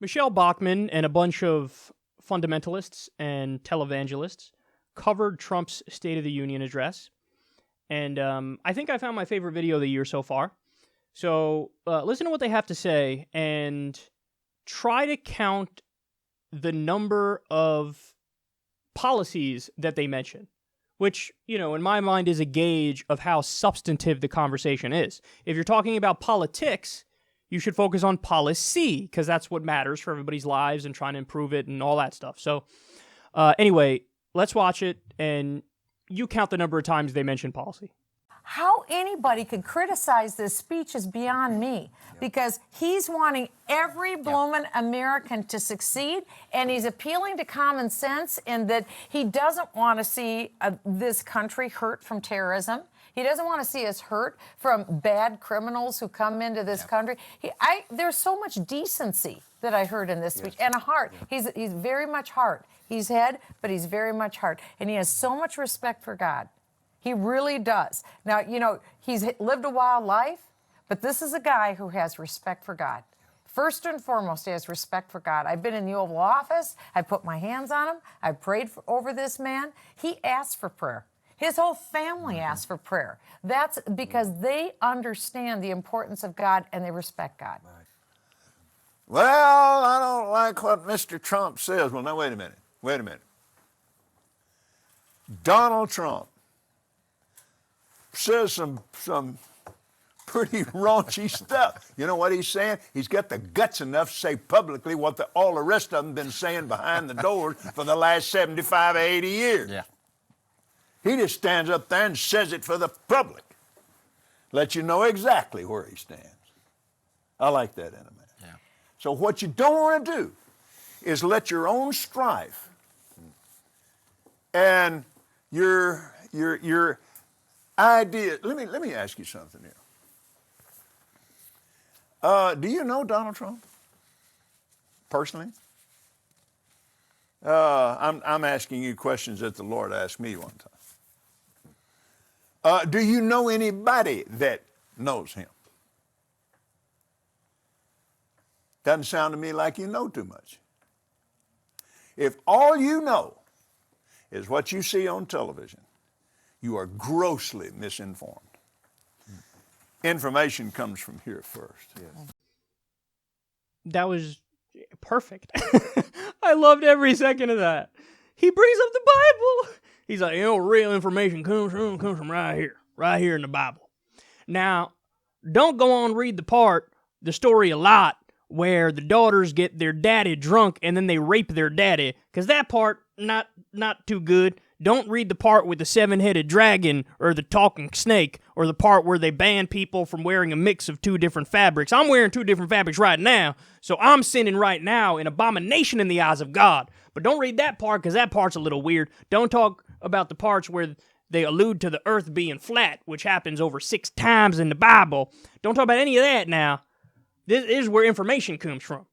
Michelle Bachmann and a bunch of fundamentalists and televangelists covered Trump's State of the Union address. And I think I found my favorite video of the year so far. So listen to what they have to say and try to count the number of policies that they mention, which, you know, in my mind is a gauge of how substantive the conversation is. If you're talking about politics, you should focus on policy, because that's what matters for everybody's lives and trying to improve it and all that stuff. So anyway, let's watch it, and you count the number of times they mention policy. How anybody could criticize this speech is beyond me, because he's wanting every bloomin' American to succeed, and he's appealing to common sense in that he doesn't want to see this country hurt from terrorism. He doesn't want to see us hurt from bad criminals who come into this country. There's so much decency that I heard in this speech, and a heart. He's very much heart. He's head, but he's very much heart, and he has so much respect for God. He really does. Now, you know, he's lived a wild life, but this is a guy who has respect for God. First and foremost, he has respect for God. I've been in the Oval Office. I put my hands on him. I prayed over this man. He asked for prayer. His whole family asked for prayer. That's because they understand the importance of God and they respect God. Well, I don't like what Mr. Trump says. Well, now, wait a minute. Wait a minute. Donald Trump says some pretty raunchy stuff. You know what he's saying? He's got the guts enough to say publicly what all the rest of them been saying behind the doors for the last 75 or 80 years. Yeah. He just stands up there and says it for the public. Let you know exactly where he stands. I like that in a man. Yeah. So what you don't want to do is let your own strife and your idea. Let me ask you something here. Do you know Donald Trump personally? I'm asking you questions that the Lord asked me one time. Do you know anybody that knows him? Doesn't sound to me like you know too much. If all you know is what you see on television, you are grossly misinformed. Information comes from here first. Yes. That was perfect. I loved every second of that. He brings up the Bible. He's like, you know, real information comes from right here in the Bible. Now, don't go on read the story a lot, where the daughters get their daddy drunk and then they rape their daddy, because that part, not too good. Don't read the part with the 7-headed dragon or the talking snake or the part where they ban people from wearing a mix of 2 different fabrics. I'm wearing 2 different fabrics right now, so I'm sinning right now, an abomination in the eyes of God. But don't read that part, because that part's a little weird. Don't talk about the parts where they allude to the earth being flat, which happens over 6 times in the Bible. Don't talk about any of that now. This is where information comes from.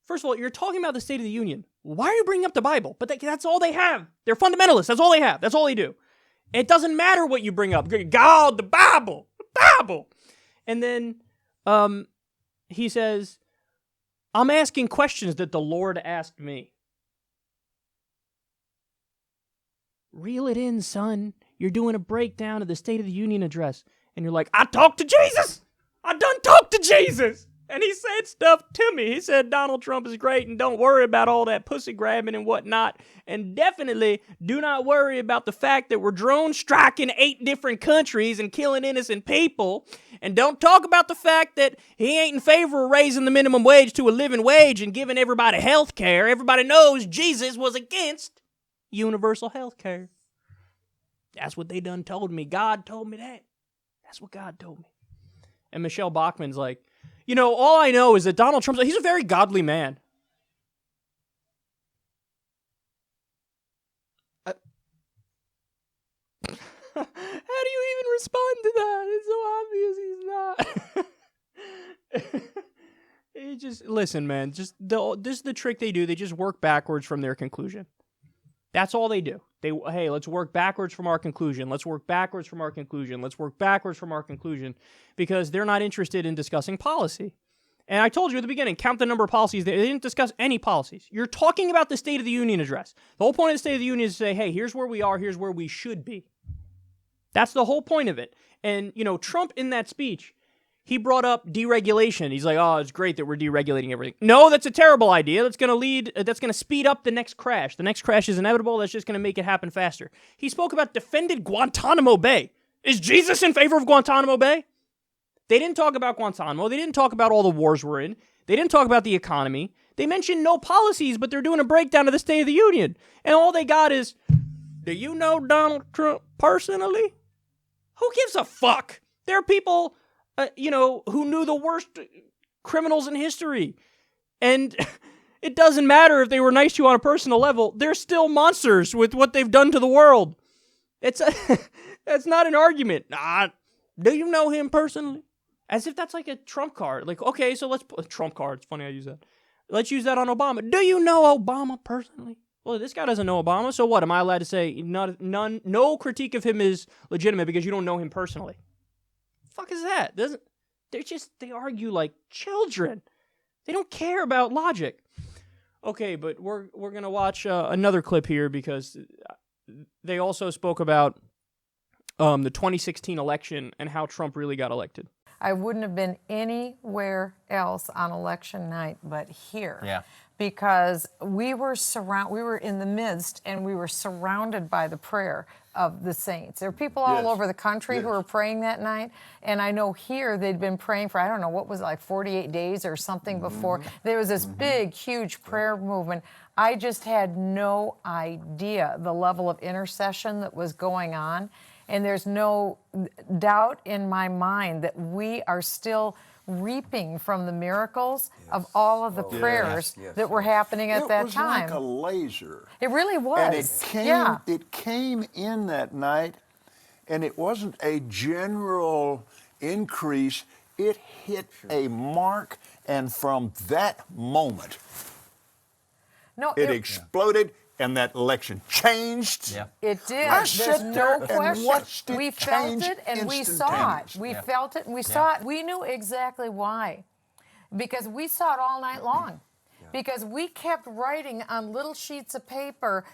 First of all, you're talking about the State of the Union. Why are you bringing up the Bible? But that's all they have. They're fundamentalists. That's all they have. That's all they do. It doesn't matter what you bring up. God, the Bible. And then he says, I'm asking questions that the Lord asked me. Reel it in, son. You're doing a breakdown of the State of the Union address. And you're like, I talked to Jesus. I done talked to Jesus. And he said stuff to me. He said Donald Trump is great and don't worry about all that pussy grabbing and whatnot. And definitely do not worry about the fact that we're drone striking 8 different countries and killing innocent people. And don't talk about the fact that he ain't in favor of raising the minimum wage to a living wage and giving everybody health care. Everybody knows Jesus was against universal health care. That's what they done told me. God told me that. That's what God told me. And Michelle Bachmann's like, you know, all I know is that Donald Trump's, he's a very godly man. How do you even respond to that? It's so obvious he's not. He just, listen, man, this is the trick they do. They just work backwards from their conclusion. That's all they do. Hey, let's work backwards from our conclusion. Let's work backwards from our conclusion. Let's work backwards from our conclusion, because they're not interested in discussing policy. And I told you at the beginning, count the number of policies. They didn't discuss any policies. You're talking about the State of the Union address. The whole point of the State of the Union is to say, hey, here's where we are, here's where we should be. That's the whole point of it. And, Trump in that speech, he brought up deregulation. He's like, oh, it's great that we're deregulating everything. No, that's a terrible idea. That's going to speed up the next crash. The next crash is inevitable. That's just going to make it happen faster. He spoke about defended Guantanamo Bay. Is Jesus in favor of Guantanamo Bay? They didn't talk about Guantanamo. They didn't talk about all the wars we're in. They didn't talk about the economy. They mentioned no policies, but they're doing a breakdown of the State of the Union. And all they got is, do you know Donald Trump personally? Who gives a fuck? There are people, who knew the worst criminals in history. And it doesn't matter if they were nice to you on a personal level. They're still monsters with what they've done to the world. That's not an argument. Do you know him personally? As if that's like a trump card. Like, okay, so let's put a trump card. It's funny I use that. Let's use that on Obama. Do you know Obama personally? Well, this guy doesn't know Obama, so what? Am I allowed to say no critique of him is legitimate because you don't know him personally? The fuck is that? They argue like children. They don't care about logic. Okay, but we're gonna watch another clip here because they also spoke about the 2016 election and how Trump really got elected. I wouldn't have been anywhere else on election night but here. Yeah. Because we were in the midst and we were surrounded by the prayer of the saints. There are people all over the country who were praying that night. And I know here they'd been praying for, I don't know, what was it, like 48 days or something before. There was this big, huge prayer movement. I just had no idea the level of intercession that was going on. And there's no doubt in my mind that we are still reaping from the miracles of all of the prayers that were happening at that time. It was like a laser. It really was. And it came in that night, and it wasn't a general increase. It hit a mark, and from that moment, it exploded. And that election changed. Yeah. It did. I There's sat no there question. and watched it We felt it and we saw it. We felt it and we saw it. We knew exactly why. Because we saw it all night long. Because we kept writing on little sheets of paper,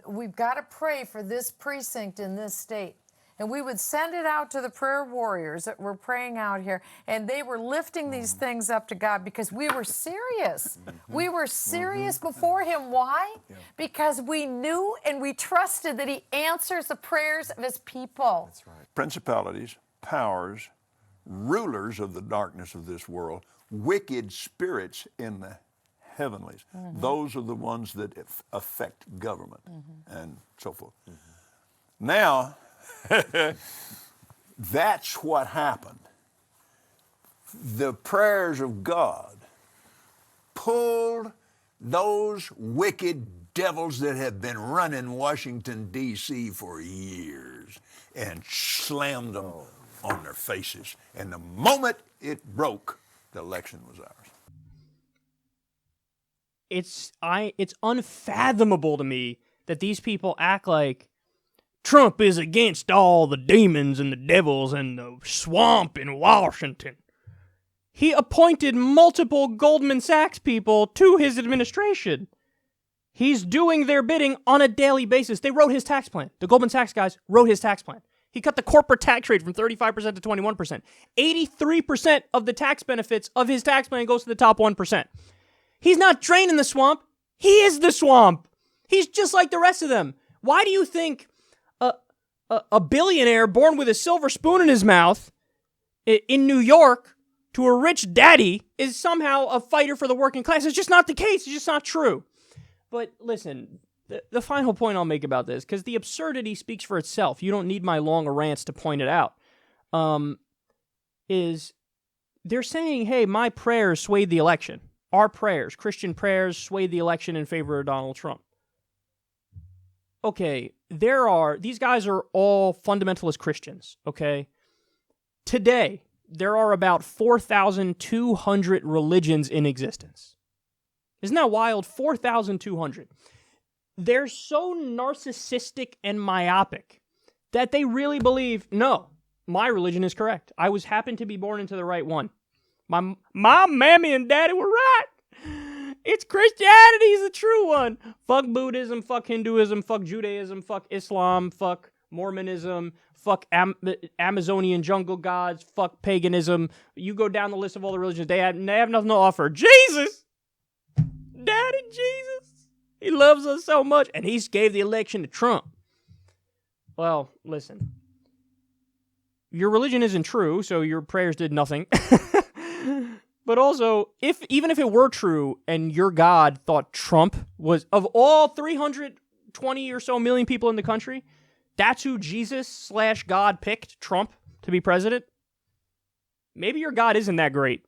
we've got to pray for this precinct in this state. And we would send it out to the prayer warriors that were praying out here, and they were lifting these things up to God because we were serious. We were serious before Him. Why? Because we knew and we trusted that He answers the prayers of His people. That's right. Principalities, powers, rulers of the darkness of this world, wicked spirits in the heavenlies. Those are the ones that affect government and so forth. Now, that's what happened. The prayers of God pulled those wicked devils that have been running Washington, D.C. for years and slammed them on their faces. And the moment it broke, the election was ours. It's unfathomable to me that these people act like Trump is against all the demons and the devils and the swamp in Washington. He appointed multiple Goldman Sachs people to his administration. He's doing their bidding on a daily basis. They wrote his tax plan. The Goldman Sachs guys wrote his tax plan. He cut the corporate tax rate from 35% to 21%. 83% of the tax benefits of his tax plan goes to the top 1%. He's not draining the swamp. He is the swamp. He's just like the rest of them. Why do you think a billionaire born with a silver spoon in his mouth in New York to a rich daddy is somehow a fighter for the working class? It's just not the case. It's just not true. But listen, the final point I'll make about this, because the absurdity speaks for itself. You don't need my long rants to point it out. Is they're saying, hey, my prayers swayed the election. Our prayers, Christian prayers, swayed the election in favor of Donald Trump. Okay, these guys are all fundamentalist Christians, okay? Today, there are about 4,200 religions in existence. Isn't that wild? 4,200. They're so narcissistic and myopic that they really believe, no, my religion is correct. I happened to be born into the right one. My mom, mammy, and daddy were right. It's Christianity's the true one. Fuck Buddhism, fuck Hinduism, fuck Judaism, fuck Islam, fuck Mormonism, fuck Amazonian jungle gods, fuck paganism. You go down the list of all the religions, they have nothing to offer. Jesus! Daddy Jesus! He loves us so much, and he gave the election to Trump. Well, listen. Your religion isn't true, so your prayers did nothing. But also, even if it were true and your God thought Trump was, of all 320 or so million people in the country, that's who Jesus/God picked, Trump, to be president, maybe your God isn't that great.